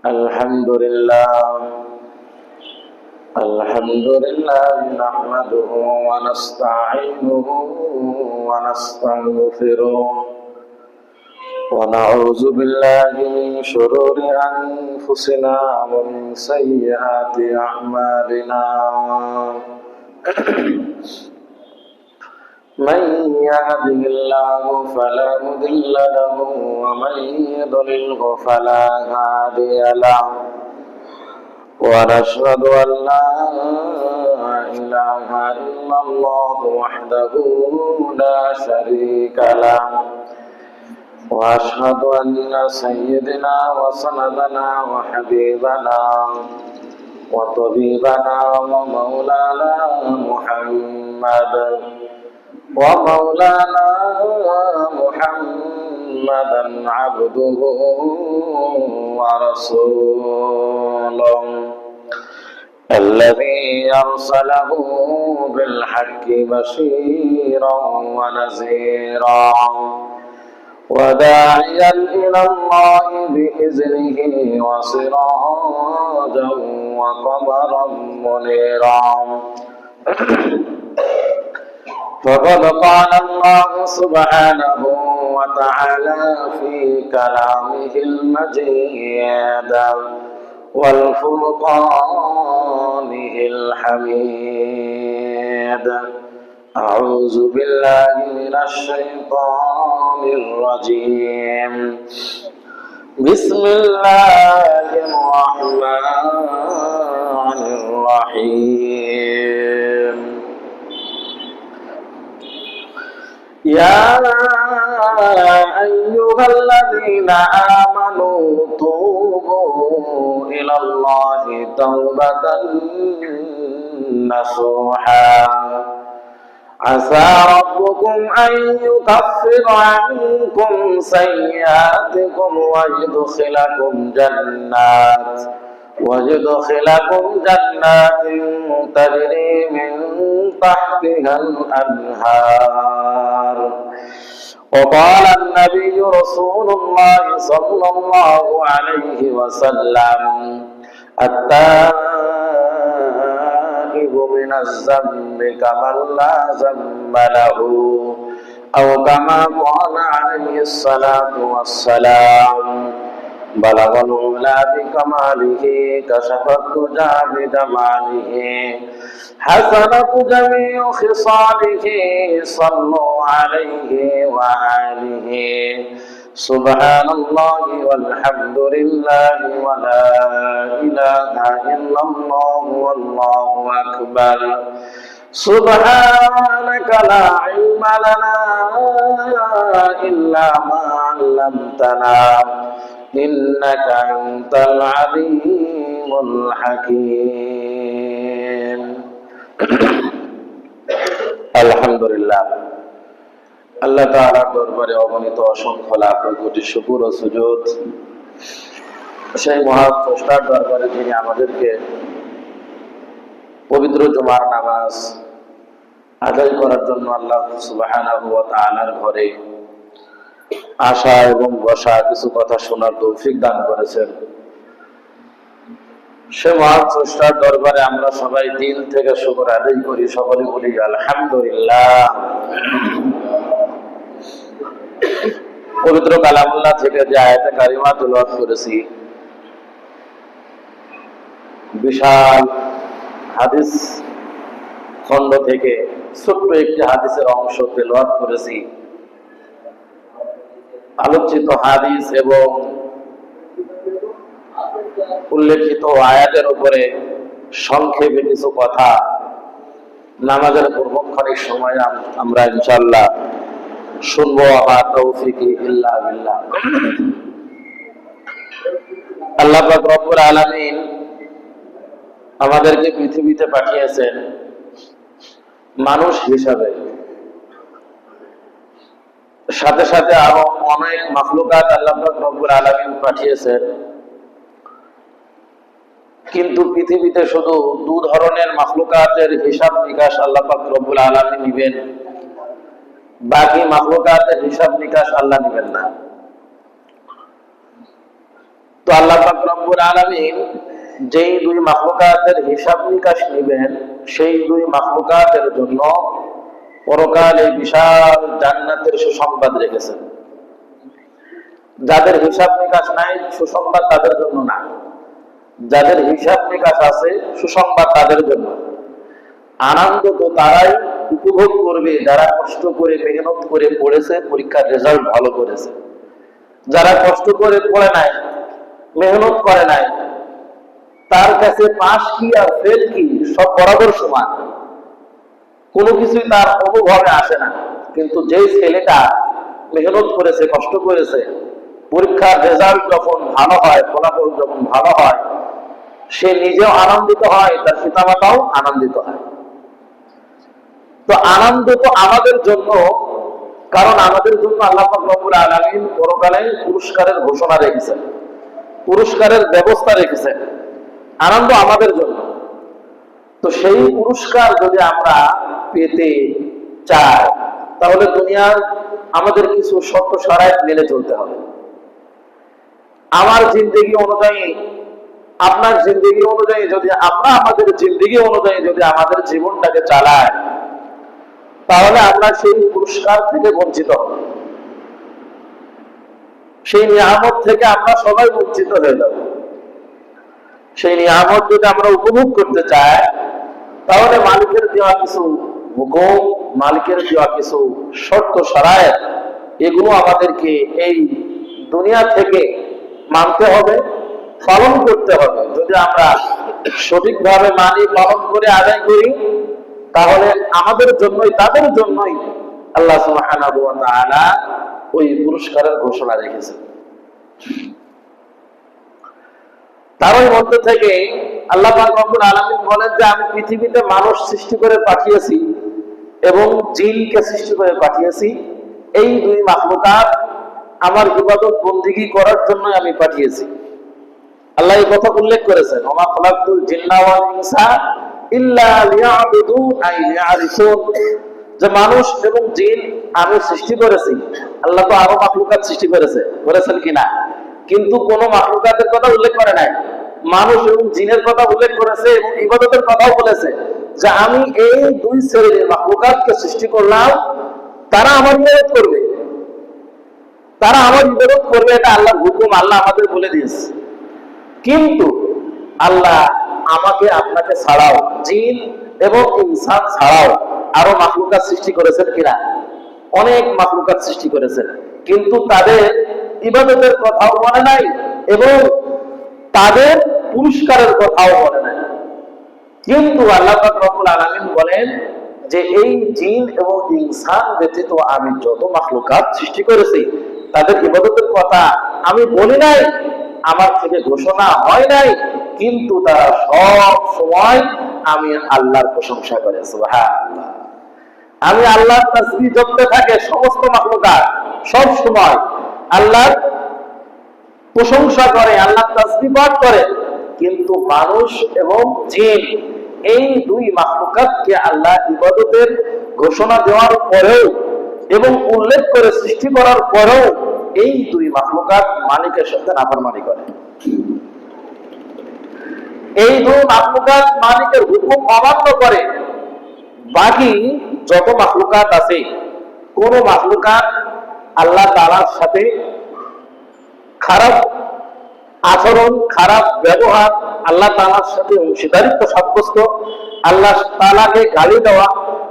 الحمد لله نحمده ونستعينه ونستغفره ونعوذ بالله من شرور أنفسنا ومن سيئات أعمالنا من يهده الله فلا مضل له ومن يضلله فلا هادي له ونشهد أن لا إله إلا الله وحده لا شريك له وأشهد أن سيدنا وسندنا وحبيبنا وطبيبنا ومولانا محمدا عبده ورسوله الذي أرسله بالحق بشيرا ونذيرا وداعيا إلى الله بإذنه وسراجا وقمرا منيرا فقد قال الله سبحانه وتعالى في كلامه المجيد والفرقانه الحميد أعوذ بالله من الشيطان الرجيم بسم الله الرحمن الرحيم يا أيها الذين آمنوا توبوا إلى الله توبة نصوحا عسى ربكم أن يكفر عنكم سيئاتكم ويدخلكم جنات تجري من تحتها الأنهار وقال النبي رسول الله صلى الله عليه وسلم التائب من الذنب كمن لا ذنب له أو كما قال عليه الصلاة والسلام بلغ العلا بكماله كشف الدجى بجماله حسنت جميع خصاله صلوا عليه وآله سبحان الله والحمد لله ولا إله إلا الله والله أكبر سبحانك لا علم لنا إلا ما علمتنا إنك أنت العليم الحكيم الحمد لله আল্লাহ তাআলার দরবারে অগণিত অসংখ্য লাখ কোটি শুকর ও সুজুদ সেই মহান স্রষ্টার দরবারে যিনি আমাদেরকে পবিত্র জুমার নামাজ আদায় করার জন্য আল্লাহ সুবহানাহু ওয়া তাআলার ঘরে আসা এবং বসা কিছু কথা শোনার তৌফিক দান করেছেন সে মহান স্রষ্টার দরবারে আমরা সবাই দিল থেকে শুকর আদায় করি, সকলে বলি আলহামদুলিল্লাহ। পবিত্র কালামুল্লাহ থেকে যে আয়াতে কারিমা তেলাওয়াত করেছি, বিশাল হাদিস খণ্ড থেকে ছোট্ট একটি হাদিসের অংশ তেলাওয়াত করেছি। আলোচিত হাদিস এবং উল্লেখিত আয়াতের উপরে সংক্ষেপে কিছু কথা নামাজের পূর্বক্ষণিক সময় আমরা ইনশাআল্লাহ শুনবো। আমা তৌফিকি ইল্লা বিল্লাহ। আল্লাহ পাক রব্বুল আলামিন আমাদেরকে পৃথিবীতে পাঠিয়েছেন মানুষ হিসাবে, সাথে সাথে আরো অনেক মাখলুকাত আল্লাহ পাক রব্বুল আলামিন পাঠিয়েছেন। কিন্তু পৃথিবীতে শুধু দু ধরনের মাখলুকাতের হিসাব নিকাশ আল্লাহ পাক রব্বুল আলামিন নিবেন, বাকি মাখলুকাতের হিসাব নিকাশ আল্লাহ নিবেন না। তো আল্লাহ পাক রব্বুল আলামিন যেই দুই মাখলুকাতের হিসাব নিকাশ নেবেন, সেই দুই মাখলুকাতের জন্য পরকালে বিশাল জান্নাতের সুসংবাদ রেখেছেন। যাদের হিসাব নিকাশ নাই, সুসংবাদ তাদের জন্য না। যাদের হিসাব নিকাশ আছে, সুসংবাদ তাদের জন্য। আনন্দ তো তারাই উপভোগ করবে যারা কষ্ট করে মেহনত করে পড়েছে, পরীক্ষার রেজাল্ট ভালো করেছে। যারা কষ্ট করে পড়ে নাই, মেহনত করে নাই, তার কাছে পাস কি আর ফেল কি সব বরাবর সমান, কোনো কিছুই তার অনুভবে আসে না। কিন্তু যেই ছেলেটা মেহনত করেছে, কষ্ট করেছে, পরীক্ষার রেজাল্ট যখন ভালো হয়, ফলাফল যখন ভালো হয়, সে নিজেও আনন্দিত হয়, তার পিতামাতাও আনন্দিত হয়। তো আনন্দ তো আমাদের জন্য, কারণ আমাদের জন্য আল্লাহ পাক রব্বুল আলামিন পরকালে পুরস্কারের ঘোষণা রেখেছেন, পুরস্কারের ব্যবস্থা রেখেছেন। আনন্দ আমাদের জন্য। তো সেই পুরস্কার যদি আমরা পেতে চাই, তাহলে দুনিয়ার আমাদের কিছু শর্ত শরাইত মেনে চলতে হবে। আমার জিন্দেগি অনুযায়ী, আপনার জিন্দেগি অনুযায়ী যদি আমরা আমাদের জিন্দেগি অনুযায়ী যদি আমাদের জীবনটাকে চালাই, তাহলে আমরা সেই পুরস্কার থেকে বঞ্চিত হব, সেই নিয়ামত থেকে আমরা সবাই বঞ্চিত হয়ে যাব। সেই নিয়ামত যদি আমরা উপভোগ করতে চাই, তাহলে মালিকের দেওয়া কিছু হুকুম, মালিকের দেওয়া কিছু শর্ত শরায়েত, এগুলো আমাদেরকে এই দুনিয়া থেকে মানতে হবে, পালন করতে হবে। যদি আমরা সঠিকভাবে মানি, পালন করে আদায় করি, তাহলে আমাদের জন্যই, তাদের জন্যই আল্লাহ সুবহানাহু ওয়া তাআলা ওই পুরস্কারের ঘোষণা রেখেছেন। তারই মধ্যে থেকে আল্লাহ পাক রব্বুল আলামিন বলেন যে আমি পৃথিবীতে মানুষ সৃষ্টি করে পাঠিয়েছি এবং জিনকে সৃষ্টি করে পাঠিয়েছি। এই দুই মাখলুকাত আমার ইবাদত বন্দেগী করার জন্য আমি পাঠিয়েছি। আল্লাহ এই কথা উল্লেখ করেছেন, ওমা খালাকতুল জিন্না ওয়াল ইনসা ইল্লা লিয়াবুদুন আই লিয়ারিফুন, যে মানুষ এবং জিন আমি সৃষ্টি করেছি। আল্লাহ তো আরো মাখলুকাত সৃষ্টি করেছেন কিনা, কিন্তু কোন মাখলুকাতের কথা উল্লেখ করে নাই। মানুষ এবং জিনের কথা উল্লেখ করেছে এবং ইবাদতের কথাও বলেছে যে আমি এই দুই শ্রেণীর মাখলুকাতকে সৃষ্টি করলাম, তারা আমার ইবাদত করবে, তারা আমার ইবাদত করবে, এটা আল্লাহর হুকুম, আল্লাহ আমাদের বলে দিয়েছে। কিন্তু আল্লাহ আমাকে আপনাকে ছাড়াও, জিন এবং ইনসান ছাড়াও আরো মাখলুকাত সৃষ্টি করেছেন কিনা, অনেক মাখলুকাত সৃষ্টি করেছেন, কিন্তু তাদের ইবাদতের কথাও বলে নাই এবং তাদের পুরস্কারের কথাও বলে নাই। কিন্তু আল্লাহ পাক রব্বুল আলামিন বলেন যে এই জিন এবং ইনসান ব্যতীত আমি যত মাখলুকাত সৃষ্টি করেছি, তাদের ইবাদতের কথা আমি বলি নাই, আমার থেকে ঘোষণা হয় নাই, কিন্তু তারা সব সময় আমি আল্লাহর প্রশংসা করে। সুবহানাল্লাহ। আমি আল্লাহর তাসবিহ জপতে থাকে, সমস্ত মাখলুকাত সব সময় আল্লাহর প্রশংসা করে, আল্লাহর তাসবিহ পাঠ করে। কিন্তু মানুষ এবং জিন, এই দুই মাখলুকাতকে আল্লাহ ইবাদতের ঘোষণা দেওয়ার পরেও এবং উল্লেখ করে সৃষ্টি করার পরেও এই দুই মাখলুকাত মালিকের সাথে নাফরমানি করে। এই দুই মাখলুকাত মালিকের হুকুম অমান্য করে। বাকি যত মাখলুকাত আছে, কোন মাখলুকাত আল্লাহ তাআলার সাথে খারাপ আচরণ, খারাপ ব্যবহার, আল্লাহ তাআলার সাথে অংশীদারিত্ব সাব্যস্ত, আল্লাহ তাআলাকে গালি দেওয়া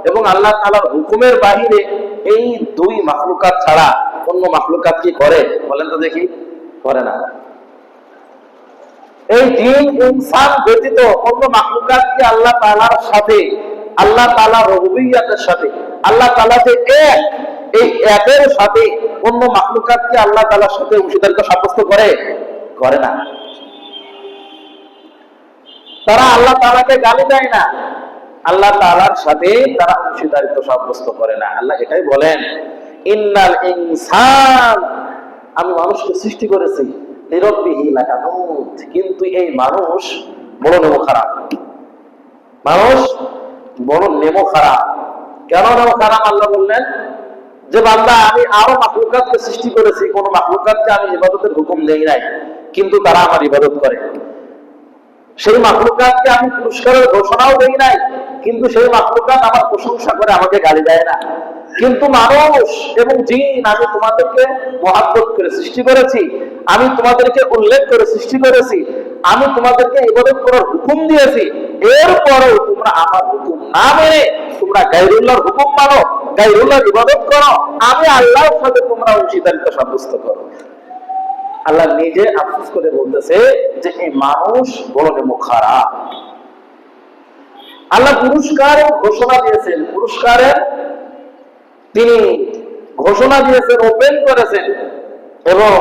এবং আল্লাহ তাআলার হুকুমের বাহিরে এই দুই মাখলুকাত ছাড়া অন্য মাখলুকাত কি করে বলেন তো দেখি? করে না। এই জিন ইনসান ব্যতীত অন্য মাখলুকাতকে আল্লাহ তাআলার সাথে, আল্লাহ তাআলার রুবুবিয়্যাতের সাথে, আল্লাহ তাআলা যে এক, এই একের সাথে অন্য মাখলুকাতকে আল্লাহ তাআলার সাথে অংশীদারিত্ব সাব্যস্ত করে না। তারা আল্লাহ তাআলাকে গালি দেয় না, আল্লাহ তাআলার সাথে তারা অংশীদারিত্ব সাব্যস্ত করে না। আল্লাহ এটাই বলেন, ইন্নাল ইনসান, আমি মানুষকে সৃষ্টি করেছি লিরাব্বিহি লাকানুত, কিন্তু এই মানুষ বড় নেমো খারাপ। মানুষ বড় নেমো খারাপ। কেন নেমো খারাপ? আল্লাহ বললেন যে বান্দা আমি আরো মাখলুকাতকে সৃষ্টি করেছি, কোন মাখলুকাতকে আমি ইবাদতের হুকুম দেই নাই, কিন্তু তারা আমার ইবাদত করে। সেই মাখলুকাতকে আমি পুরস্কারের ঘোষণাও দেই নাই, কিন্তু সেই মাখলুকাত আমার প্রশংসা করে, আমাকে গালি দেয় না। কিন্তু মানুষ এবং জিন, আমি তোমাদেরকে মহাব্বত করে সৃষ্টি করেছি, আমি তোমাদেরকে উল্লেখ করে সৃষ্টি করেছি, আমি তোমাদেরকে ইবাদত করার হুকুম দিয়েছি, এরপরেও তোমরা আমার হুকুম না মেনে তোমরা গায়রুল্লাহর হুকুম মানো, গায়রুল্লাহর ইবাদত করো, আমি আল্লাহর সাথে তোমরা অংশীদারিত্ব সাব্যস্ত করো। আল্লাহ নিজে আফসোস করে বলতেছে যে এই মানুষ বড় খারাপ। আল্লাহ পুরস্কার ঘোষণা দিয়েছেন, পুরস্কারের তিনি ঘোষণা দিয়েছেন, ওপেন করেছেন, এবং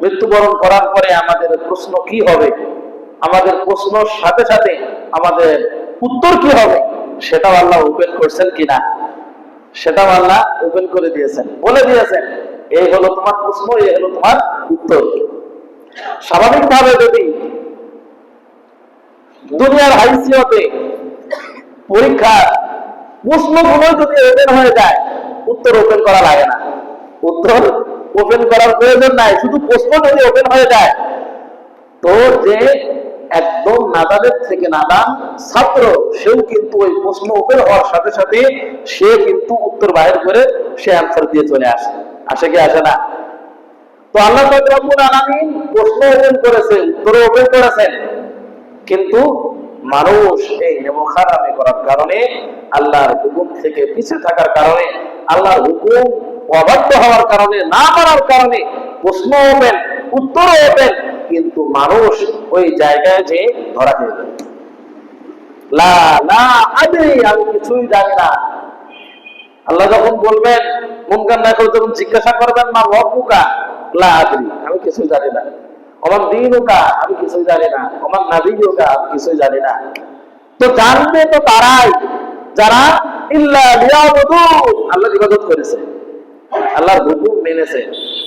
মৃত্যুবরণ করার পরে আমাদের প্রশ্ন কি হবে, আমাদের প্রশ্নর সাথে সাথে আমাদের উত্তর কি হবে, সেটাও আল্লাহ ওপেন করছেন কিনা, সেটাও আল্লাহ ওপেন করে দিয়েছেন, বলে দিয়েছেন এই হলো তোমার প্রশ্ন, এই হলো তোমার উত্তর। স্বাভাবিকভাবে যদি দুনিয়ার হাইসিয়তে পরীক্ষার প্রশ্নগুলো যদি ওপেন হয়ে যায়, উত্তর ওপেন করা লাগে না, উত্তর ওপেন করার প্রয়োজন নাই, শুধু প্রশ্ন যদি ওপেন হয়ে যায়, তো যে একদম নাদানের থেকে নাদান ছাত্র, সেও কিন্তু ওই প্রশ্ন ওপেন হওয়ার সাথে সাথে সে কিন্তু উত্তর বাহির করে সে অ্যান্সার দিয়ে চলে আসে, আসে কি আসে না? তো আল্লাহ রাব্বুল আলামিন প্রশ্ন ওপেন করেছে, উত্তর ওপেন করেছেন, কিন্তু মানুষ এই নেমখারামি করার কারণে, আল্লাহর হুকুম থেকে পিছিয়ে থাকার কারণে, আল্লাহর হুকুম অবাধ্য হওয়ার কারণে, না মানার কারণে প্রশ্ন ওপেন, উত্তর ওপেন, কিন্তু মানুষ ওই জায়গায় যে ধরা খেয়ে যাবে। লা লা আদরি, আমি কিছুই জানি না। আল্লাহ যখন বলবেন মুনকার নাকির, যখন জিজ্ঞাসা করবেন মা রব্বুকা, লা আদরি, আমি কিছুই জানি না। ওমান দীনুকা, আমি কিছুই জানি না। ওমান নাবিয়ুকা, আমি কিছুই জানি না। তো জানবে তো তারাই যারা ইল্লা লিয়াবুদুন, আল্লাহর ইবাদত করেছে, আল্লাহর হুকুম মেনেছে,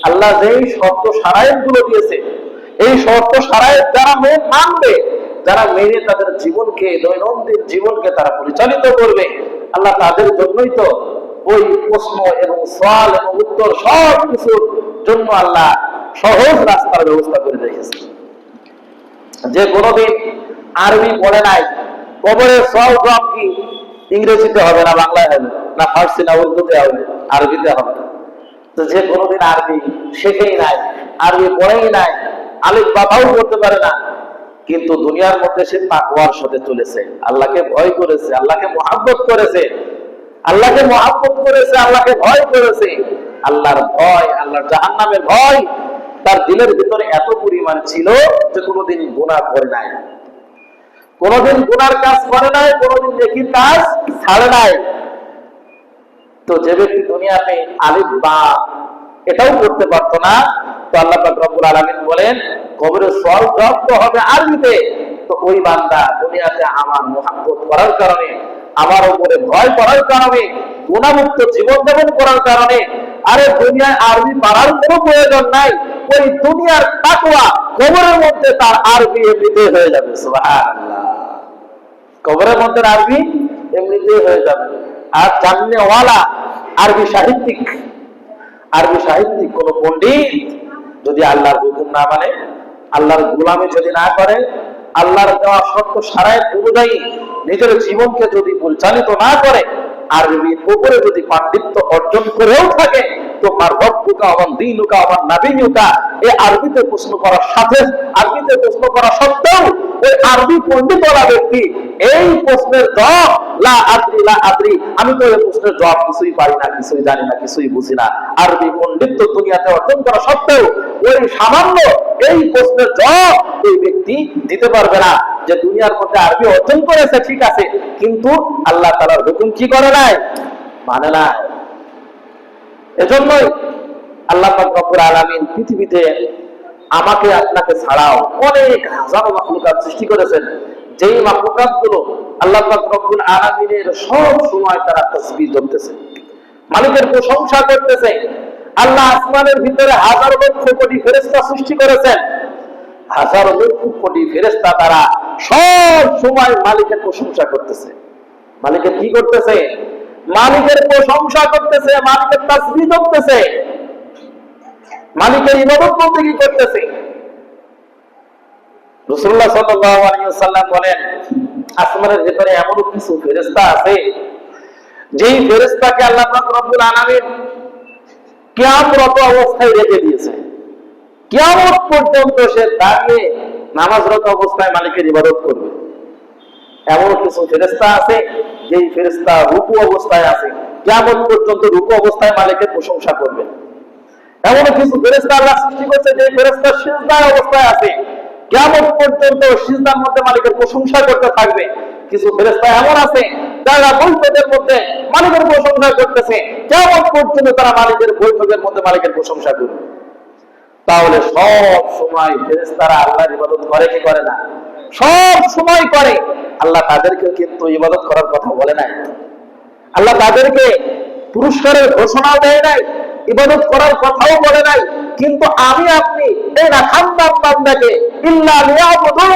আল্লাহ যেই শর্ত শারায়েত গুলো দিয়েছে, এই শর্ত শারায়েত যারা মানবে, যারা মেনে তাদের জীবনকে, দৈনন্দিন জীবনকে তারা পরিচালিত করবে, আল্লাহ তাদের জন্যই তো ওই প্রশ্ন এবং সওয়াল এবং উত্তর সব কিছুর জন্য আল্লাহ সহজ রাস্তার ব্যবস্থা করে রেখেছে। যে কোনোদিন আরবি পড়ে নাই, কবরের সওয়াল জবাব কি ইংরেজিতে হবে না, বাংলায় হবে না, ফার্সি না উর্দুতে হবে, আরবিতে হবে। তো যে কোনোদিন আরবি শেখেই নাই, আরবি পড়েই নাই, আলিফ বাতাও করতে পারে না, কিন্তু দুনিয়ার মধ্যে সে তাকওয়ার সাথে চলেছে, আল্লাহকে ভয় করেছে, আল্লাহকে মহব্বত করেছে, আল্লাহকে মহব্বত করেছে, আল্লাহকে ভয় করেছে। আল্লাহর ভয়, আল্লাহর জাহান্নামের ভয় তার দিলের ভিতরে এত পরিমাণ ছিল যে কোনোদিন গুনাহ করে নাই, কোনোদিন গুনার কাজ করে নাই, কোনোদিন নেকির কাজ ছাড়ে নাই। তো যে ব্যক্তি দুনিয়াতে আলিফ বা এটাও করতে পারতো না, তো আল্লাহ পাক রব্বুল আলামিন বলেন কবরের সওয়াল জবাব তো হবে আরবিতে। তো ওই বান্দা দুনিয়াতে আমার মুহাব্বত করার কারণে, আমার উপরে ভয় করার কারণে, গুনাহমুক্ত জীবন যাপন করার কারণে, আরে দুনিয়ায় আরবি পড়ার কোনো প্রয়োজন নাই, ওই দুনিয়ার তাকওয়া কবরের মধ্যে তার আরবি এমনিতেই হয়ে যাবে। সুবহানাল্লাহ, কবরের মধ্যে আরবি এমনিতেই হয়ে যাবে। আর জাননেওয়ালা আরবি সাহিত্যিক, আরবি সাহিত্যিক কোন পণ্ডিত যদি আল্লাহর হুকুম না মানে, আল্লাহর গোলামি যদি না করে, আল্লাহর দেওয়া শর্ত শারায়েত অনুযায়ী নিজের জীবনকে যদি পরিচালিত না করে, আরবির উপরে যদি পাণ্ডিত্য অর্জন করেও থাকে, তো মার রব্বুকা ওমান দীনুকা ওমান নাবিয়ুকা, এই আরবিতে প্রশ্ন করার সাথে, আরবিতে প্রশ্ন করা সত্ত্বেও ওই আরবি পণ্ডিতওয়ালা ব্যক্তি এই প্রশ্নের জবাব লা আদরি লা আদরি, আমি তো এই প্রশ্নের জবাব কিছুই পারি না, কিছুই জানি না, কিছুই বুঝি না, আরবি পণ্ডিত্য দুনিয়াতে অর্জন করা সত্ত্বেও ওই সামান্য এই প্রশ্নের জবাব এই ব্যক্তি দিতে পারবে না। যে দুনিয়ার মধ্যে আরবি অর্জন করেছে ঠিক আছে, কিন্তু আল্লাহ তাআলার হুকুম কি করে নাই, মানে না। এজন্যই আল্লাহ পাক রব্বুল আলামিন পৃথিবীতে আমাকে আপনাকে ছাড়াও অনেক হাজারো মাখলুকাত সৃষ্টি করেছেন, যেই মাখলুকাত গুলো আল্লাহ পাক রব্বুল আলামিনের সব সময় তারা তাসবিহ করতেছে, মালিকের প্রশংসা করতেছে। আল্লাহ আসমানের ভিতরে হাজার লক্ষ কোটি ফেরেশতা সৃষ্টি করেছেন, হাজার লক্ষ কোটি ফেরেশতা তারা সব সময় মালিকের প্রশংসা করতেছে। মালিকের কি করতেছে? মালিকের প্রশংসা করতেছে, মালিকের তাসবিহ করতেছে, মালিকের ইবাদত বন্দেগী করতেছে। রাসূলুল্লাহ সাল্লাল্লাহু আলাইহি ওয়াসাল্লাম বলেন, আসমানের ভিতরে এমন কিছু ফেরেশতা আছে যেই ফেরেশতাকে আল্লাহ পাক রব্বুল আলামিন কিয়ামত অবস্থায় রেখে দিয়েছে। কিয়ামত পর্যন্ত সে দাঁড়িয়ে নামাজরত অবস্থায় মালিকের ইবাদত করবে। এমন কিছু ফেরেশতা আছে যেই ফেরেশতা রুকু অবস্থায় আছে, কিয়ামত পর্যন্ত রুকু অবস্থায় মালিকের প্রশংসা করবে। এমন কিছু ফেরেশতা আল্লাহ সৃষ্টি করেছে যে ফেরেশতা সিজদার অবস্থায় আছে, কিয়ামত পর্যন্ত সিজদার মধ্যে মালিকের প্রশংসা করতে থাকবে। কিছু ফেরেশতা এমন আছে যারা বৈঠকের মধ্যে মালিকের প্রশংসা করতেছে, কিয়ামত পর্যন্ত তারা মালিকের বৈঠকের মধ্যে মালিকের প্রশংসা করবে। তাহলে সব সময় ফেরেশতারা আল্লাহর ইবাদত করে কি করে না? সব সময় করে। আল্লাহ তাদেরকে কিন্তু ইবাদত করার কথা বলে নাই, আল্লাহ তাদেরকে পুরস্কারের ঘোষণাও দেয় নাই, ইবাদত করার কথাও বলে নাই। কিন্তু আমি আপনি এই না খান্দাম বান্দাকে ইল্লা লিয়াবুদুন,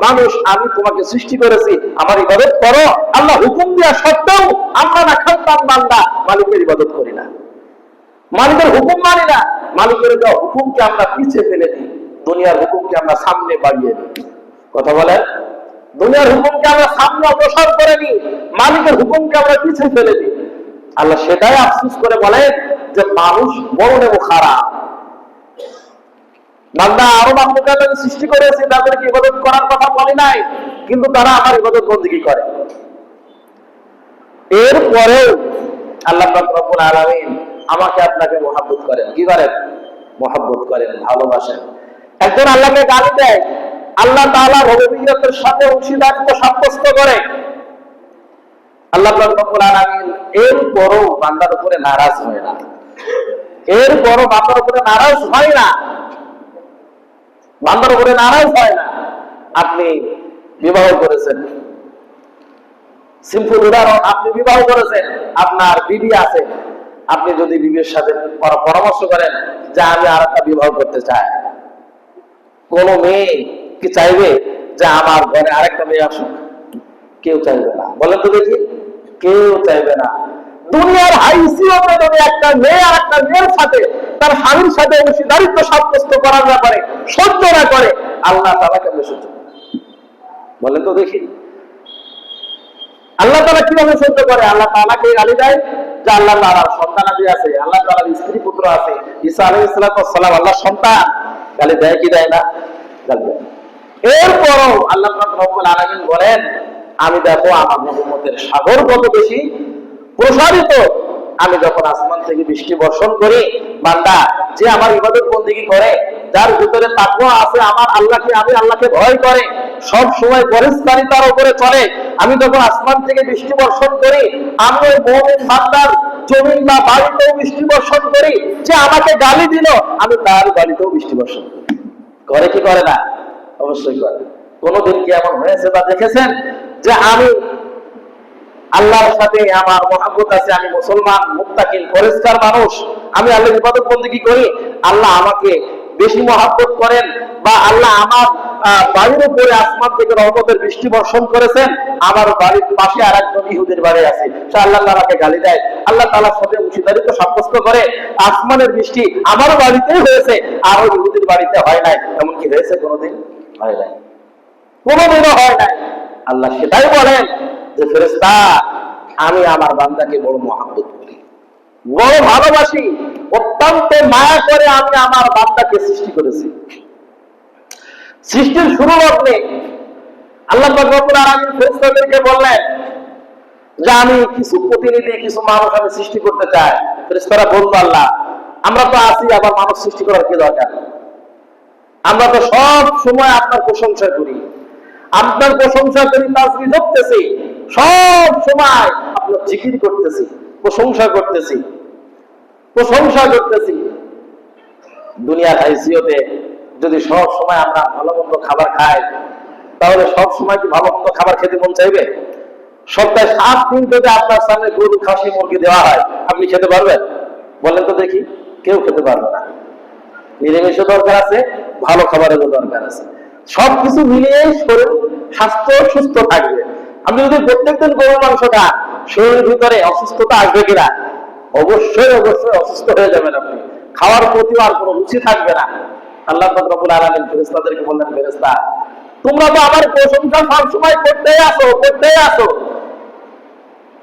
মানুষ আমি তোমাকে সৃষ্টি করেছি আমার ইবাদত করো, আল্লাহ হুকুম দেওয়া সত্ত্বেও আমরা না খান্দাম বান্দা মালিকের ইবাদত করি না, মালিকের হুকুম মানি না। মালিকের দেওয়া হুকুমকে আমরা পিছিয়ে ফেলে দিই, দুনিয়ার হুকুমকে আমরা সামনে বাড়িয়ে দিই। কথা বলেন, দুনিয়ার হুকুমকে আমরা সামনে অগ্রসর করে নিই, মালিকের হুকুমকে আমরা পিছিয়ে ফেলে দিই। আল্লাহ সেটাই আফসোস করে বলেন যে মানুষ বড় এবং খারাপ। বান্দা আরো মাখলুকাত সৃষ্টি করেছে, তাদেরকে ইবাদত করার কথা বলি নাই, কিন্তু তারা আমার ইবাদত বন্দেগী করে। এরপরেও আল্লাহ পাক রব্বুল আলামিন আমাকে আপনাকে মহব্বত করেন, কি করেন? মহব্বত করেন, ভালোবাসেন। একজন আল্লাহকে গালি দেয়, আল্লাহ তাআলা রুবুবিয়্যতের সাথে অংশীদারিত্ব সাব্যস্ত করে, আল্লাহ পাক রব্বুল আলামিন এরপরও বান্দার উপরে নারাজ হয় না, এরপরও বান্দার উপরে নারাজ হয় না, বান্দার উপরে নারাজ হয় না। আপনি বিবাহ করেছেন, সিম্পল উদাহরণ, আপনি বিবাহ করেছেন, আপনার বিবি আছে, আপনি যদি বিবির সাথে পরামর্শ করেন যে আমি আর একটা বিবাহ করতে চাই, কোন মেয়ে কি চাইবে যে আমার ঘরে আরেকটা মেয়ে আসুক? কেউ চাইবে না, বলেন তো দেখি, কেউ চাইবে না। দুনিয়ার হাইসিয়তে যদি একটা মেয়ে আর একটা মেয়ের সাথে তার স্বামীর সাথে অংশীদারিত্ব সাব্যস্ত করার ব্যাপারে সহ্য না করে, আল্লাহ তাআলা কেমনে সহ্য করে? বলেন তো দেখি, আল্লাহ তাআলা কিভাবে সহ্য করে? আল্লাহ তাআলাকে গালি দেয় যে আল্লাহ তাআলার সন্তানাদি আছে, আল্লাহ তাআলার স্ত্রী পুত্র আছে, ঈসা আলাইহিস সালাম আল্লাহর সন্তান, গালি দেয় কি দেয় না? গালি দেয়। এরপরও আল্লাহ পাক রব্বুল আলামিন বলেন, আমি দেখো আমার রহমতের সাগর কত বেশি প্রসারিত, আমি যখন আসমান থেকে বৃষ্টি বর্ষণ করি, বান্দা যে আমার ইবাদত বন্দেগী করে, যার ভিতরে তাকওয়া আছে, আমার আল্লাহকে, আমি আল্লাহকে ভয় করে, সব সময় পরিষ্কারিতার উপরে চলে, আমি যখন আসমান থেকে বৃষ্টি বর্ষণ করি, আমি ওই মুমিন বান্দার জমিন বা বাড়িতেও বৃষ্টি বর্ষণ করি, যে আমাকে গালি দিল আমি তার বাড়িতেও বৃষ্টি বর্ষণ করি। করে কি করে না? অবশ্যই করে। কোনদিন কি এমন হয়েছে বা দেখেছেন যে আমি আল্লাহর সাথে আমার মহব্বত আছে, আমি মুসলমান, মুত্তাকিন, পরিষ্কার মানুষ, আমি আল্লাহর ইবাদত বন্দেগী করি, আল্লাহ আমাকে বেশি মহব্বত করেন, বা আল্লাহ আমার বাড়ির উপরে আসমান থেকে রহমতের বৃষ্টি বর্ষণ করেছেন, আমার বাড়ির পাশে আর একজন ইহুদির বাড়ি আছে, সে আল্লাহ তাআলাকে গালি দেয়, আল্লাহ তাআলার সাথে অংশীদারিত্ব সাব্যস্ত করে, আসমানের বৃষ্টি আমার বাড়িতেই হয়েছে আর ওই ইহুদির বাড়িতে হয় নাই, এমন কি হয়েছে? কোনোদিন হয় নাই, কোনোদিনও হয় নাই। আল্লাহ সেটাই বলেন যে ফেরেশতা, আমি আমার বান্দাকে বড় মহব্বত করি, বড় ভালোবাসি, অত্যন্ত মায়া করে আমি আমার বান্দাকে সৃষ্টি করেছি। সৃষ্টির শুরু লগ্নে আল্লাহ পাক রব্বুল আলামিন ফেরেশতাদেরকে বললেন যে আমি কিছু প্রতিনিধি, কিছু মানুষ আমি সৃষ্টি করতে চাই। ফেরেশতারা বলল, আল্লাহ আমরা তো আছি, আবার মানুষ সৃষ্টি করার কি দরকার? আমরা তো সব সময় আপনার প্রশংসা করি, আপনার প্রশংসা করি, তাসবিহ করতেছি, সব সময় আপনার জিকির করতেছি, প্রশংসা করতেছি, প্রশংসা করতেছি। দুনিয়ার হাইসিয়তে যদি সব সময় আমরা ভালো মন্দ খাবার খাই, তাহলে সব সময় কি ভালো মন্দ খাবার খেতে মন চাইবে? সপ্তাহে 7 দিন যদি আপনার সামনে গরু, খাসি, মুরগি দেওয়া হয়, আপনি খেতে পারবেন? বলেন তো দেখি, কেউ খেতে পারবে না। নিরামিষও দরকার আছে, ভালো খাবারেরও দরকার আছে, সবকিছু মিলিয়ে শরীর স্বাস্থ্য সুস্থ থাকবে। আপনি যদি প্রত্যেকদিন গরুর মাংস খান, শরীরের ভিতরে অসুস্থতা আসবে কিনা? অবশ্যই অবশ্যই অসুস্থ হয়ে যাবেন আপনি, খাওয়ার প্রতি আর কোনো রুচি থাকবে না। আল্লাহ পাক রব্বুল আলামিন ফেরেশতাদেরকে বললেন, ফেরেশতা তোমরা তো আমার প্রশংসা সবসময় করতেই আসো।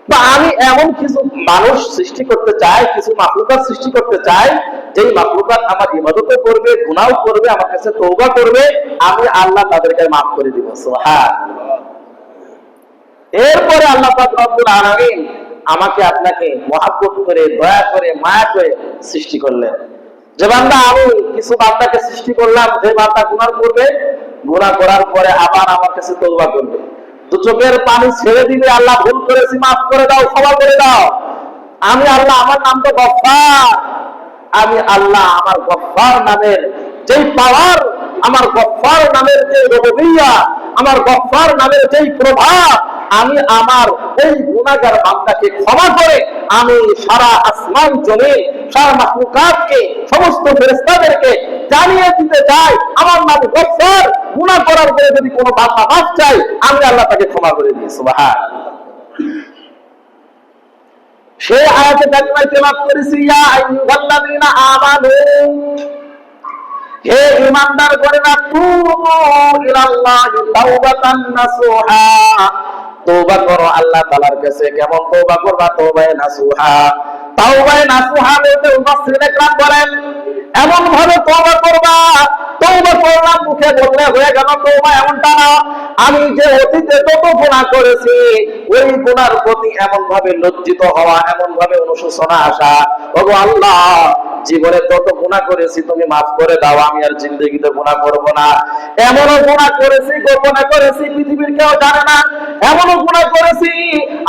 তো আমি এমন কিছু মানুষ সৃষ্টি করতে চাই, কিছু মাখলুকাত সৃষ্টি করতে চাই, যেই মাখলুকাত আমার ইবাদতও করবে, গুনাহও করবে, আমার কাছে তওবা করবে, আমি আল্লাহ তাদেরকে মাফ করে দিব। সুবহানাল্লাহ। এরপরে আল্লাহ পাক রব্বুল আলামিন আমাকে আপনাকে মহব্বত করে, দয়া করে, মায়া করে সৃষ্টি করলেন। যে বান্দা, আমি কিছু বান্দাকে সৃষ্টি করলাম, যে বান্দা গুনাহ করবে, গুনাহ করার পরে আবার আমার কাছে তওবা করবে, তো চোখের পানি ছেড়ে দিবে, আল্লাহ ভুল করেছি, মাফ করে দাও, ক্ষমা করে দাও। আমি আল্লাহ, আমার নাম তো গফফার, আমি আল্লাহ আমার গফফার নামের যেই পাওয়ার, আমার গফফার নামের যে রুবুবিয়্যাহ, আমার গফফার নামের যেই প্রভাব, আমি আমার এই গুনাহগার বান্দাকে ক্ষমা করে আমি সারা আসমান জমিন, সারা মাখলুকাতকে, সমস্ত ফেরেশতাদেরকে জানিয়ে দিতে চাই, আমার নাম গফফার। গুনাহ করার পরে যদি কোনো বান্দা মাফ চাই, আমি আল্লাহ তাকে ক্ষমা করে দিই। সুবহানাল্লাহ। সেই আয়াতে কারিমায় তেলাওয়াত করেছি, ইয়া আইয়ুহাল্লাযীনা আমানু, হে ঈমানদারগণেরা, তুবু ইলাল্লাহি তাওবাতান নাসুহা, তওবা করো আল্লাহ তাআলার কাছে। কেমন তওবা করবা? তওবায়ে নাসুহা। তওবায়ে নাসুহা বলতে মুফাসসিরিনে কেরাম বলেন, এমন ভাবে তওবা করবা, তওবা করলাম মুখে বললে হয়ে গেল তওবা, এমনটা না। আমি যে অতীতে যত গুনাহ করেছি, ওই গুনার প্রতি এমন ভাবে লজ্জিত হওয়া, এমন ভাবে অনুশোচনা আসা, ওগো আল্লাহ, জীবনে যত গুনাহ করেছি তুমি মাফ করে দাও, আমি আর জিন্দেগিতে গুনাহ করব না। এমনও গুনাহ করেছি, গোপনে করেছি, পৃথিবীর কেউ জানে না। এমনও গুনাহ করেছি,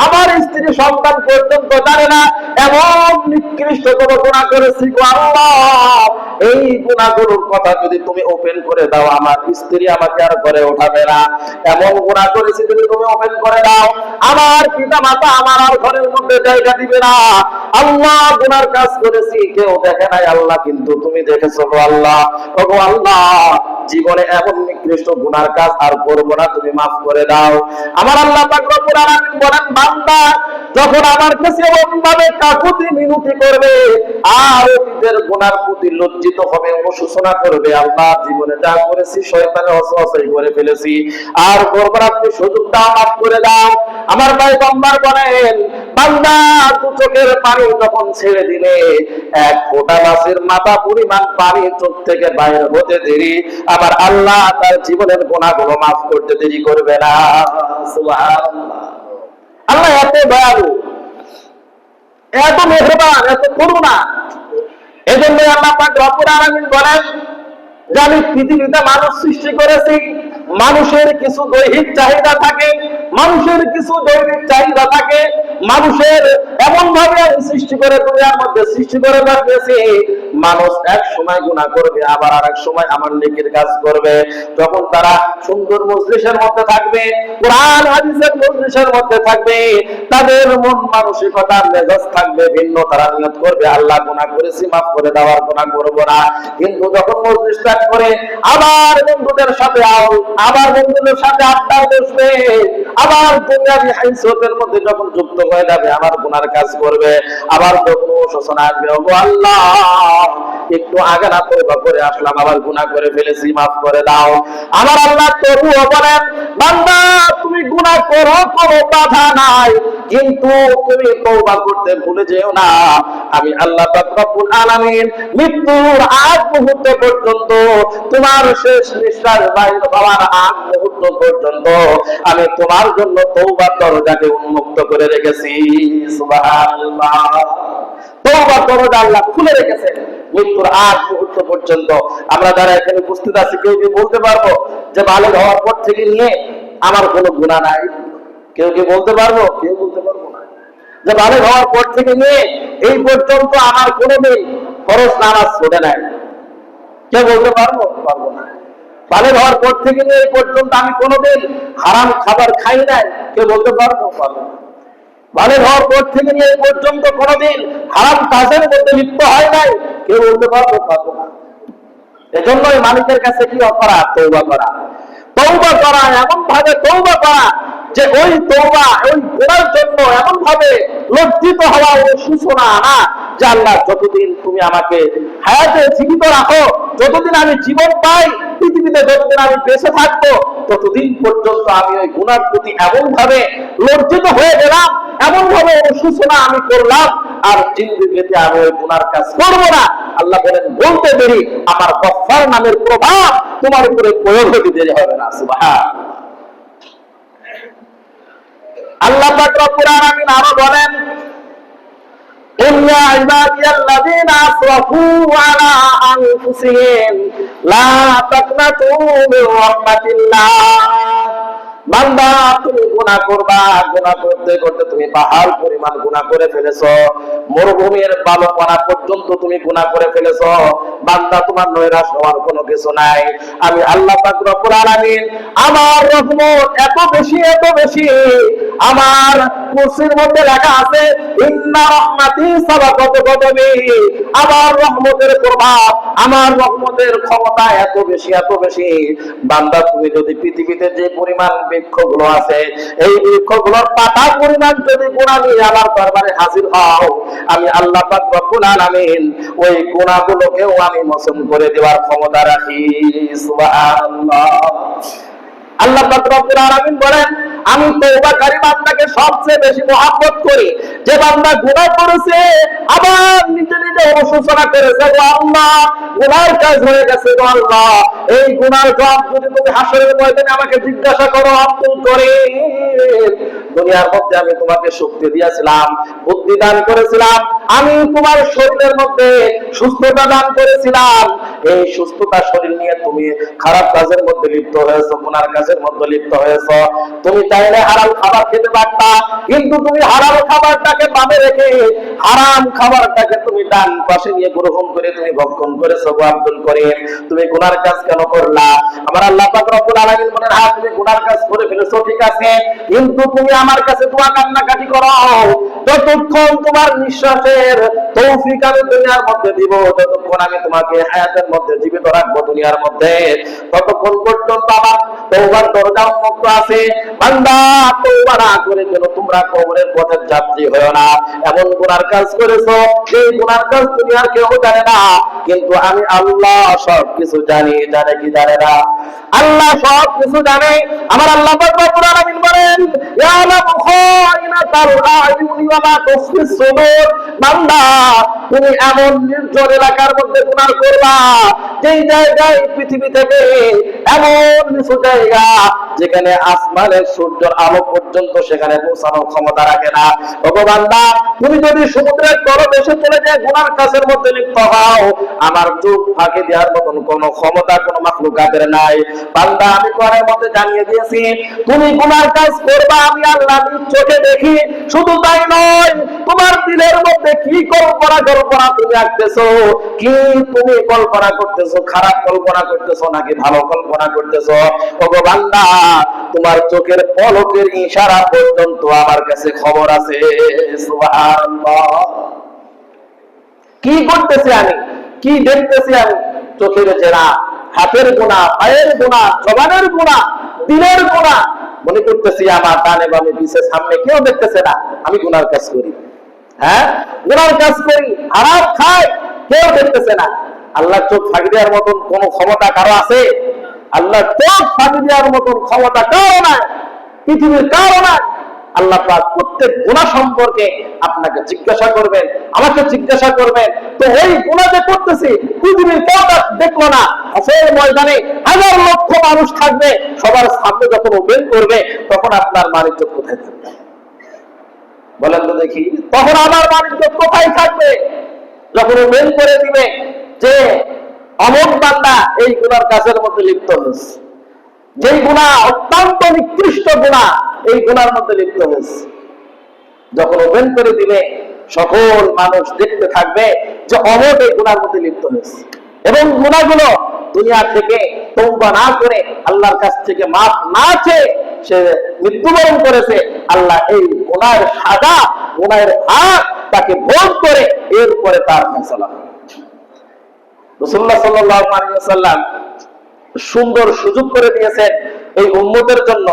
আমার স্ত্রী সন্তান পর্যন্ত জানে না। এমন নিকৃষ্ট কোনো গুনাহ করেছি, গো আল্লাহ, এই গুনাহগুলোর কথা যদি তুমি ওপেন করে দাও, আমার স্ত্রী আমাকে আর ঘরে ওঠাবে না। এমন গুনাহ করেছি, যদি তুমি ওপেন করে দাও, আমার পিতা মাতা আমার আর ঘরের মধ্যে জায়গা দিবে না। আল্লাহ, গুনার কাজ করেছি, কেউ দেখে নাই আল্লাহ, কিন্তু তুমি দেখেছো গো আল্লাহ। ওগো আল্লাহ, জীবনে এমন নিকৃষ্ট গুনার কাজ আর করব না, তুমি মাফ করে দাও। আমার আল্লাহ পাক রব্বুল আলামিন বলেন, বান্দা যখন আমার কাছে এমন ভাবে কাকুতি মিনতি করবে আর অতীতের গুনার প্রতি লজ্জিত হবে, অনুশোচনা করবে, আল্লাহ জীবনে যা করেছি শয়তানে ওয়াসওয়াসাই করে ফেলেছি, আর করব না, তুমি সুযোগ দাও, মাফ করে দাও। আমার ভাই বাম্বার বলেন, বান্দা দু চোখের পানি যখন ছেড়ে দিলে, এক ফোঁটা মাছের মাথা পরিমাণ পানি চোখ থেকে বাইরে হতে দেরি, আমার আল্লাহ তার জীবনের গুনাহগুলো মাফ করতে দেরি করবে না। সুবহানাল্লাহ। আল্লাহ এত দয়ালু, এত মেহেরবান, এত করুণা। এজন্য আল্লাহ পাক রব্বুল আলামিন বলেন যে আমি পৃথিবীতে মানুষ সৃষ্টি করেছি, মানুষের কিছু দৈহিক চাহিদা থাকে, মানুষের কিছু দৈনিক চাহিদা থাকে, মানুষের এমন ভাবে আমি সৃষ্টি করে দুনিয়ার মধ্যে সৃষ্টি করে রাখতেছি, মানুষ এক সময় গুনাহ করবে, আবার আরেক সময় আমার নেকির কাজ করবে। যখন তারা সুন্দর মজলিসের মধ্যে থাকবে, কোরআন হাদিসের মজলিসের মধ্যে থাকবে, তাদের মন মানসিকতা মেজাজ থাকবে ভিন্ন, তারা নিয়ত করবে আল্লাহ গুনাহ করেছি, মাফ করে দেওয়ার, গুনাহ করব না। কিন্তু যখন মজলিস ত্যাগ করে আবার বন্ধুদের সাথে আবার বন্ধুদের সাথে আড্ডা বসবে, আবার দুনিয়াবি হাইসতের মধ্যে যখন যুক্ত হয়ে যাবে, আবার গুনার কাজ করবে, আবার তখন অনুশোচনা আসবে, ওগো আল্লাহ, একটু আগে না তওবা করে আসলাম, আবার গুনাহ করে ফেলেছি, মাফ করে দাও। আমার আল্লাহ তবুও বলেন, বান্দা তুমি গুনাহ করো, কোনো বাধা নাই, কিন্তু তুমি তওবা করতে ভুলে যেও না। আমি আল্লাহ পাক রব্বুল আলামিন মৃত্যুর আগ মুহূর্ত পর্যন্ত, তোমার শেষ নিঃশ্বাস বাইর হওয়ার আগ মুহূর্ত পর্যন্ত আমি তোমার জন্য তওবার দরজাকে উন্মুক্ত করে রেখেছি। সুবহানাল্লাহ। তওবার দরজা আল্লাহ খুলে রেখেছেন মৃত্যুর আগ মুহূর্ত পর্যন্ত। আমরা যারা এখানে উপস্থিত আছি, কেউ কি বলতে পারবো যে বালেগ হওয়ার পর থেকে নিয়ে আমার কোনো গুনাহ নাই? কেউ কি বলতে পারবো? কেউ বলতে পারবো না। যে বালেগ হওয়ার পর থেকে নিয়ে এই পর্যন্ত আমার কোনোদিন ফরজ নামাজ ছুটে নাই, কেউ বলতে পারবো? পারবো না। বালেগ হওয়ার পর থেকে নিয়ে এই পর্যন্ত আমি কোনোদিন হারাম খাবার খাই নাই, কেউ বলতে পারবো? পারবো না। বালেগ হওয়ার পর থেকে নিয়ে এই পর্যন্ত কোনোদিন হারাম কাজের মধ্যে লিপ্ত হয় নাই, কেউ বলতে পারবো? পারবো না। এজন্যই মালিকের কাছে কি অপরাধ? তওবা করা। তওবা করা, এমন ভাবে তওবা করা যে ওই তওবা, ওই গুনার জন্য এমন ভাবে লজ্জিত হওয়া, ওই সূচনা আনা যে আল্লাহ, যতদিন তুমি আমাকে হায়াতে জীবিত রাখো, যতদিন আমি জীবন পাই পৃথিবীতে, যতদিন আমি বেঁচে থাকবো, ততদিন পর্যন্ত আমি ওই গুনার প্রতি এমন ভাবে লজ্জিত হয়ে গেলাম, এমন ভাবে অনুশোচনা আমি করলাম, আর জিন্দেগিতে আমি ওই গুনার কাজ করবো না। আল্লাহ বলেন, বলতে দেরি আমার গফফার নামের প্রভাব তোমার উপরে প্রয়োগ হতে দেরি হবে না। সুবহানাল্লাহ। আল্লাহ পাক রব্বুল আলামিন আরো বলেন, قل يا عبادي الذين أسرفوا على أنفسهم لا تقنطوا من رحمة الله। বান্দা, তুমি গুনাহ করবা, গুনাহ করতে করতে তুমি পাহাড় পরিমাণ গুনাহ করে ফেলেছো, মরুভূমির বালুকণা পর্যন্ত তুমি গুনাহ করে ফেলেছো। বান্দা, তোমার নৈরাশ হওয়ার কোনো কিছু নাই। আমি আল্লাহ পাক রব্বুল আলামিন, আমার রহমত এত বেশি, এত বেশি, আমার কুরসির মধ্যে লেখা আছে, ইন্না রাহমাতি সাবাকাত গদবি। আমার রহমতের প্রভাব, আমার রহমতের ক্ষমতা এত বেশি, এত বেশি। বান্দা, তুমি যদি পৃথিবীতে যে পরিমাণ বৃক্ষগুলো আছে, এই বৃক্ষগুলোর পাতা পরিমাণ যদি গুনাহ নিয়ে আমার দরবারে হাজির হও, আমি আল্লাহ পাক রব্বুল আলামিন ওই গুনাহগুলোকেও আমি মোচন করে দেওয়ার ক্ষমতা রাখি। সুবহানাল্লাহ। আল্লাহ পাক রব্বুল আলামিন বলেন, আমি তওবাকারী বান্দাকে সবচেয়ে বেশি মহব্বত করি। যে বান্দা গুনাহ করেছে আবার নিজে নিজে অনুশোচনা করেছে, গো আল্লাহ গুনার কাজ হয়ে গেছে, গো আল্লাহ এই গুনার জবাব যদি তুমি হাসরের ময়দানে আমাকে জিজ্ঞাসা করো, আব্দুল করিম দুনিয়ার মধ্যে আমি তোমাকে শক্তি দিয়েছিলাম, বুদ্ধি দান করেছিলাম, আমি তোমার শরীরের মধ্যে সুস্থতা দান করেছিলাম, এই সুস্থতা শরীর নিয়ে তুমি খারাপ কাজের মধ্যে লিপ্ত হয়েছো, গুনার কাজের মধ্যে লিপ্ত হয়েছো। তুমি চাইলে হারাম খাবার খেতে পারতা, কিন্তু তুমি হারাম খাবারটাকে বামে রেখে হারাম খাবারটাকে তুমি ডান পাশে নিয়ে গ্রহণ করে তুমি ভক্ষণ করেছো। গো আব্দুল করিম, তুমি গুনার কাজ কেন করলা? আমার আল্লাহ পাক রব্বুল আলামিন বলেন, হ্যাঁ তুমি গুনার কাজ করে ফেলেছো, ঠিক আছে, কিন্তু তুমি আমার কাছে দোয়া কান্নাকাটি করো, যতক্ষণ তোমার নিঃশ্বাসের তৌফিক আমি দুনিয়ার মধ্যে দিব, যতক্ষণ আমি তোমাকে হায়াতের মধ্যে জীবিত রাখবো দুনিয়ার মধ্যে, ততক্ষণ পর্যন্ত আমার তওবার দরজা উন্মুক্ত আছে। বান্দা, তওবা না করে যেন তোমরা কবরের পথের যাত্রী হয়ো না। এমন গুনার কাজ করেছো, এই গুনার কাজ দুনিয়ার কেউ জানে না, কিন্তু আমি আল্লাহ সব কিছু জানি। জানে কি জানে না? আল্লাহ সব কিছু জানে। আমার আল্লাহ পাক রব্বুল আলামিন বলেন, ইয়ালামু খাইনাতাল আয়ুনি ওয়া মা তুখফিস সুদূর। বান্দা, তুমি এমন নির্জন এলাকার মধ্যে গুনাহ করবা, যেই জায়গায় পৃথিবী থেকে এমন কিছু জায়গা যেখানে আসমানের সূর্যের আলো পর্যন্ত সেখানে পৌঁছানোর ক্ষমতা রাখে না। ওগো বান্দা, তুমি যদি সমুদ্রের তলদেশে চলে যায় গুনার কাজের মধ্যে লিপ্ত হও, আমার চোখ ফাঁকি দেওয়ার মতন কোনো ক্ষমতা কোনো মাখলুকাতের নাই। বান্দা, আমি কোরআনের মধ্যে জানিয়ে দিয়েছি, তুমি গুনার কাজ করবা, আমি আল্লাহ নিজ চোখে দেখি। শুধু তাই নয়, তোমার দিলের মধ্যে কি কল্পনা তুমি আঁকতেছো, কি তুমি কল্পনা করতেছো, খারাপ কল্পনা করতেছো নাকি ভালো কল্পনা করতেছো। ওগো বান্দা, তোমার চোখের পলকের ইশারা পর্যন্ত আমার কাছে খবর আছে। সুবহানাল্লাহ। কি করতেছি আমি, কি দেখতেছি আমি, চোখের জেনা, হাতের গুনাহ, পায়ের গুনাহ, জবানের গুনাহ, দিলের গুনাহ, মনে করতেছি আমার ডানে বামে পিছে সামনে কেউ দেখতেছে না, আমি গুনার কাজ করি। হ্যাঁ, গুনার কাজ করি, হারাম খাই, কেউ দেখতেছে না। আল্লাহ চোখ ফাঁকি দেওয়ার মতন কোন ক্ষমতা কারো আছে? আল্লাহ চোখ ফাঁকি দেওয়ার মতন ক্ষমতা কারো নাই, পৃথিবীর কারো নাই। আল্লাহ পাক প্রত্যেক গুনাহ সম্পর্কে আপনাকে জিজ্ঞাসা করবেন, আমাকে জিজ্ঞাসা করবেন। তো ওই গুনাহ যে করতেছি পৃথিবীর কেউ দেখলো না, হাসরের ময়দানে হাজার লক্ষ মানুষ থাকবে, সবার সামনে যখন ওপেন করবে তখন আপনার মানিজ্য কোথায় থাকবে? বলেন তো দেখি, তখন আমার মানিজ্য কোথায় থাকবে? যখন ওপেন করে দিবে যে অমুক বান্দা এই গুনার কাজের মধ্যে লিপ্ত হয়েছে, যেই গুনাহ অত্যন্ত নিকৃষ্ট গুনাহ, এই গুনার মধ্যে লিপ্ত হয়েছে, যখন ওপেন করে দিবে সকল মানুষ দেখতে থাকবে যে অমুক এই গুনার মধ্যে লিপ্ত হয়েছে, এবং গুনাহগুলো দুনিয়া থেকে তওবা না করে আল্লাহর কাছ থেকে মাফ না চেয়ে সে মৃত্যুবরণ করেছে, আল্লাহ এই গুনার সাজা, গুনাহের ভাগ তাকে ভোগ করে এরপরে তার ফয়সালা। রাসূলুল্লাহ সাল্লাল্লাহু আলাইহি ওয়াসাল্লাম সুন্দর সুযোগ করে দিয়েছেন এই উম্মতের জন্য,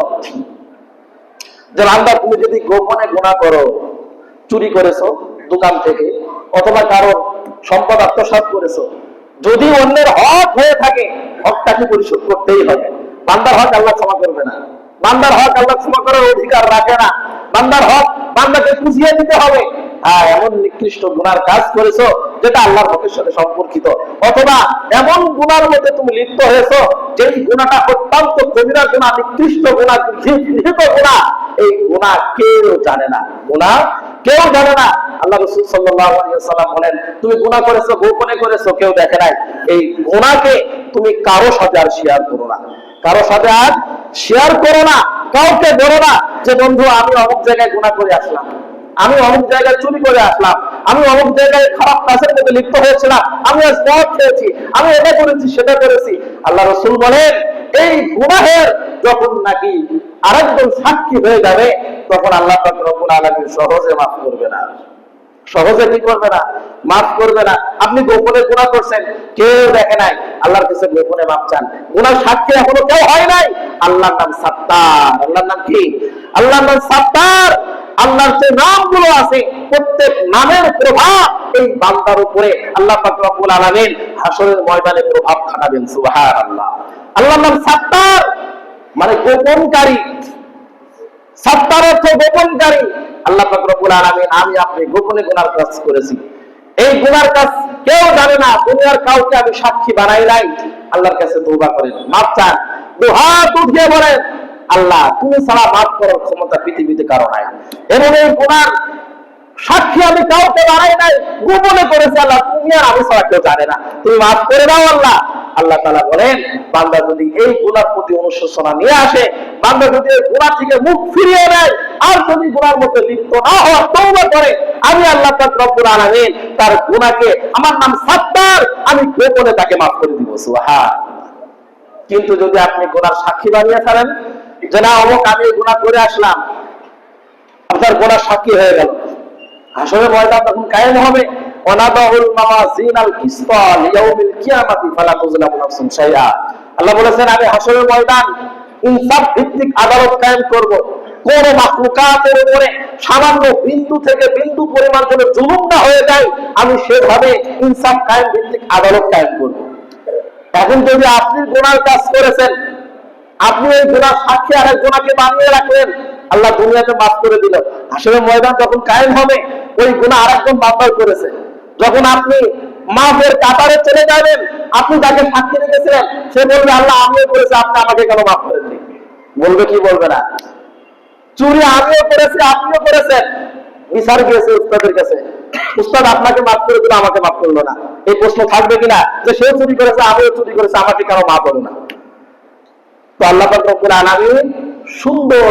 যে বান্দা তুমি যদি গোপনে গুনাহ করো, চুরি করেছো দোকান থেকে, অথবা কারো সম্পদ আত্মসাৎ করেছো, যদি অন্যের হক হয়ে থাকে হকটাকে পরিশোধ করতেই হবে। বান্দার হক আল্লাহ ক্ষমা করবে না, বান্দার হক আল্লাহ ক্ষমা করার অধিকার রাখে না, বান্দার হক বান্দাকে বুঝিয়ে দিতে হবে। হ্যাঁ, এমন নিকৃষ্ট গুনার কাজ করেছো যেটা আল্লাহর হকের সাথে সম্পর্কিত, অথবা এমন গুনার মধ্যে তুমি লিপ্ত হয়েছো যেই গুনাহটা অত্যন্ত কবিরা গুনাহ, নিকৃষ্ট গুনাহ, ঘৃণিত গুনাহ। এই গুনাহ কেউ জানে না, গুনাহ কেউ জানে না। আল্লাহ রাসূল সাল্লাল্লাহু আলাইহি ওয়াসাল্লাম বলেন, তুমি গুনাহ করেছো, গোপনে করেছো, কেউ দেখে নাই। এই গুনাহকে তুমি কারো সাথে আর শেয়ার করো না, কারো সাথে আর শেয়ার করো না, কাউকে বলো না যে বন্ধু আমি অমুক জায়গায় গুনাহ করে আসলাম, আমি অমুক জায়গায় চুরি করে আসলাম, আমি অমুক জায়গায় খারাপ কাজের মধ্যে লিপ্ত হয়েছিলাম, আমি আজ মদ খেয়েছি, আমি এটা করেছি সেটা করেছি। আল্লাহ রাসূল বলেন, এই গুনাহের যখন নাকি আরেকজন সাক্ষী হয়ে যাবে, তখন আল্লাহ পাক রব্বুল আলামিন সহজে মাফ করবে না, সহজে কি করবে না, মাফ করবে না। আপনি গোপনে গুনাহ করছেন, কেউ দেখে নাই, আল্লাহর কাছে গোপনে মাফ চান, গুনাহ সাক্ষী এখনো কেউ হয় নাই। আল্লাহর নাম সাত্তার। আল্লাহর নাম কি? আল্লাহর নাম সাত্তার। আল্লাহর যে নামগুলো আছে প্রত্যেক নামের প্রভাব এই বান্দার উপরে আল্লাহ পাক রব্বুল আলামিন হাসরের ময়দানে প্রভাব খাটাবেন। সুবহানাল্লাহ। আল্লাহর নাম সাত্তার মানে গোপনকারী। সাত্তার অর্থ গোপনকারী। আল্লাহ পাক রব্বুল আলামিন আমি আপনি গোপনে গুনার কাজ করেছি, এই গুনার কাজ কেউ জানে না, দুনিয়ার কাউকে আমি সাক্ষী বানাই নাই। আল্লাহর কাছে তওবা করেন, মাফ চান, দুহাত উঠিয়ে বলেন, আল্লাহ তুমি ছাড়া মাফ করার ক্ষমতা পৃথিবীতে কারো নাই, এবং এই গুনার সাক্ষী আমি কাউকে বানাই নাই, গোপনে করেছি আল্লাহ, তুমি আর আমি ছাড়া কেউ জানে না, তুমি মাফ করে দাও আল্লাহ। আল্লাহ তাআলা বলেন, বান্দা যদি এই গুনার প্রতি অনুশোচনা নিয়ে আসে, বান্দা যদি এই গুনাহ থেকে মুখ ফিরিয়ে নেয়, আর যদি গুনার মধ্যে লিপ্ত না হওয়ার তওবা করে, আমি আল্লাহ পাক রব্বুল আলামিন তার গুনাহকে, আমার নাম সাত্তার, আমি গোপনে তাকে মাফ করে দিব। সুবহানাল্লাহ। কিন্তু যদি আপনি গুনার সাক্ষী বানিয়ে ফেলেন যে না অমুক আমি গুনাহ করে আসলাম, আপনার গুনার সাক্ষী হয়ে গেল, হাসরের ময়দান তখন কায়েম হবে, ওয়ানাদাউল মাওয়াজিনাল কিসতা লিয়াউমিল কিয়ামাতি ফালা তুযলামু নাফসুন শাইআ। আল্লাহ বলেছেন আমি হাসরের ময়দান ইনসাফ ভিত্তিক আদালত কায়েম করব, কোন মাখলুকাতের উপরে সামান্য বিন্দু থেকে বিন্দু পরিমাণ যেন জুলুম না হয়ে যায়, আমি সেভাবে ইনসাফ কায়েম ভিত্তিক আদালত কায়েম করব। এখন যদি আপনি গুনার কাজ করেছেন, আপনি এই গুনার সাক্ষী আরেকজনকে বানিয়ে রাখলেন, আল্লাহ দুনিয়াতে মাফ করে দিল, হাসরের ময়দান যখন কায়েম হবে ওই গুনাহ আরেকজন বান্দা করেছে, যখন আপনি মাফের কাতারে চলে যাবেন, আপনি যাকে সাক্ষী রেখেছিলেন সে বলবে আল্লাহ আমিও করেছি, আপনি আমাকে কেন মাফ করেননি? বলবে কি বলবে না? চুরি আমিও করেছি, আপনিও করেছেন, বিচার গিয়েছে উস্তাদের কাছে, উস্তাদ আপনাকে মাফ করে দিল, আমাকে মাফ করলো না, এই প্রশ্ন থাকবে কিনা যে সেও চুরি করেছে আমিও চুরি করেছি, আমাকে কেন মাফ হলো না? তো আল্লাহ পাক রব্বুল আলামিন সুন্দর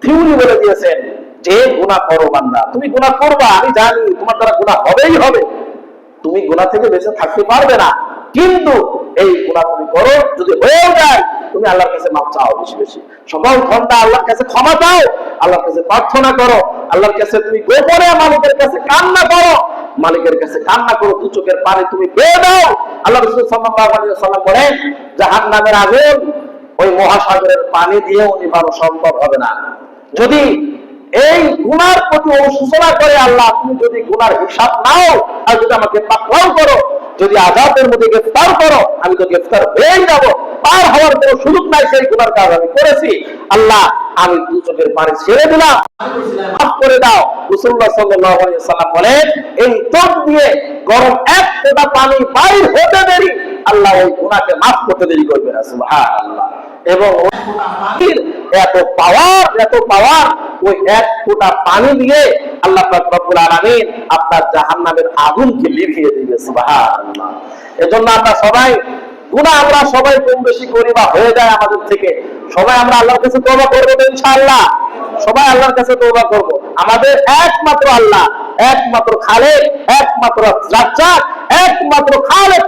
থিওরি বলে দিয়েছেন যে গুনাহ করো বান্দা, তুমি গুনাহ করবা, আমি জানি তোমার দ্বারা গুনাহ হবেই হবে, তুমি গুনাহ থেকে বেঁচে থাকতে পারবে না, কিন্তু এই গুনাহ তুমি করো, যদি হয়ে যায় তুমি আল্লাহর কাছে মাফ চাও, বেশি বেশি সকল ঘন্টা আল্লাহর কাছে ক্ষমা চাও, আল্লাহর কাছে প্রার্থনা করো, আল্লাহর কাছে তুমি গোপনে মালিকের কাছে কান্না করো, মালিকের কাছে কান্না করো, দু চোখের পানি তুমি বেয়ে দাও। আল্লাহ রাসূল সাল্লাল্লাহু আলাইহি ওয়াসাল্লাম বলেন জাহান্নামের আগুন ওই মহাসাগরের পানি দিয়েও নিভানো সম্ভব হবে না। যদি এই গুনার প্রতি অনুশোচনা করে আল্লাহ তুমি যদি গুনার হিসাব নাও আর যদি আমাকে পাকড়াও করো, যদি আযাবের মধ্যে গ্রেফতার করো, আমি তো গ্রেফতার হয়ে যাব, পার হওয়ার কোনো সুযোগ নাই, সেই গুনার কাজ আমি করেছি, আল্লাহ আমি দু চোখের পানি ছেড়ে দিলাম, মাফ করে দাও। রাসূলুল্লাহ সাল্লাল্লাহু আলাইহি ওয়াসাল্লাম বলেন এই চোখ দিয়ে গরম এক ফোঁটা পানি বাইর হতে দেরি আল্লাহ ওই গুনাহকে মাফ করতে দেরি করবে না। সুবহানাল্লাহ। এবং এত পাওয়ার ওই এক ফোঁটা পানি দিয়ে আল্লাহ পাক রব্বুল আলামিন আপনার জাহান্নামের আগুনকে নিভিয়ে দিবে। সুবহানাল্লাহ। এজন্য আমরা সবাই গুনাহ আমরা সবাই কম বেশি করি বা হয়ে যায় আমাদের থেকে, সবাই আমরা আল্লাহর কাছে তওবা করব ইনশাআল্লাহ, সবাই আল্লাহর কাছে তওবা করব। আমাদের একমাত্র আল্লাহ, একমাত্র খালেক, একমাত্র রাজ্জাক, একমাত্র খালেক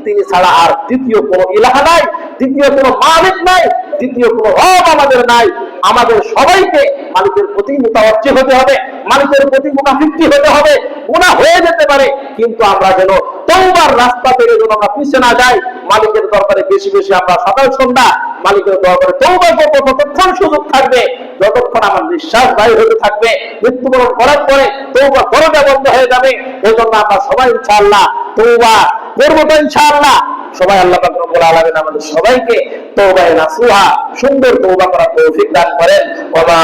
তিনি ছাড়া আর দ্বিতীয় কোনো ইলাহ নাই, দ্বিতীয় কোনো মালিক নাই, দ্বিতীয় কোনো রব আমাদের নাই। আমাদের সবাইকে মালিকের প্রতি মুতাওয়াজ্জি হতে হবে, মালিকের প্রতি মুনাফিকি হতে হবে। গুনাহ হয়ে যেতে পারে কিন্তু আমরা যেন তওবার রাস্তা থেকে যেন আমরা পিছে না যাই, মালিকের দরবারে বেশি বেশি আমরা সকাল সন্ধ্যা মালিকের দরবারে তওবা করব। ততক্ষণ সুযোগ থাকবে যতক্ষণ আমার নিঃশ্বাস বাইরে হতে থাকবে। মৃত্যুবরণ করার পরে তওবা করাটা বন্ধ হয়ে যাবে। এই জন্য আমরা সবাই ইনশাআল্লাহ তওবা করবো তো ইনশাআল্লাহ। সবাই আল্লাহ পাক রব্বুল আলামিন আমাদের সবাইকে তওবায়ে নাসুহা সুন্দর তওবা করার তৌফিক দান করেন। ওয়া